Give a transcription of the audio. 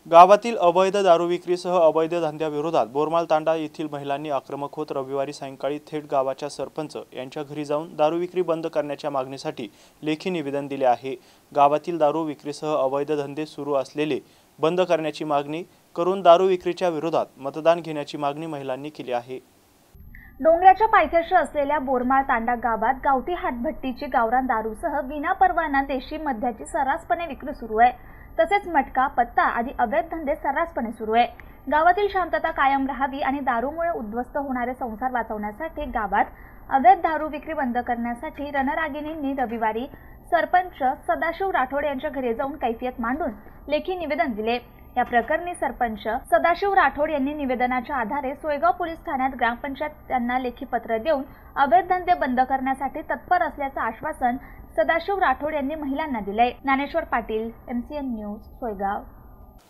गावातील अवैध दारू विक्रीसह अवैध धंद्याविरोधात बोरमाळ तांडा येथील महिलांनी आक्रमक होत रविवारी सायंकाळी थेट गावाच्या सरपंच यांच्या घरी जाऊन दारू विक्री बंद करण्याच्या मागणीसाठी लेखी निवेदन दिले आहे। गावातील दारू विक्रीसह अवैध धंदे सुरू असलेले बंद करण्याची मागणी करून दारू विक्रीच्या विरोधात मतदान घेण्याची मागणी महिलांनी केली आहे। डोंगराच्या पायथ्याशी असलेल्या बोरमाळ तांडा गावात गावठी हातभट्टीची गावरान दारूसह विनापरवाना देशी मद्याची सर्रासपणे विक्री सुरू आहे। तसेच मटका, पत्ता आदी अवैध धंदे सर्रासपणे सुरू आहे। गावातील शांतता कायम राहावी आणि दारूमुळे उद्ध्वस्त होणारे संसार वाचवण्यासाठी गावात अवैध दारू विक्री बंद करण्यासाठी रणरागिणींनी रविवारी सरपंच सदाशिव राठोड यांच्या घरी जाऊन कैफियत मांडून लेखी निवेदन दिले। या प्रकरणी सरपंच सदाशिव राठोड यांनी निवेदनाच्या आधारे सोयगाव पोलीस ठाण्यात ग्रामपंचायत यांना लेखी पत्र देऊन अवैध धंदे बंद करण्यासाठी तत्पर असल्याचं आश्वासन सदाशिव राठोड यांनी महिलांना दिले। Dnyaneshwar Patil, MCN news, Soygaon.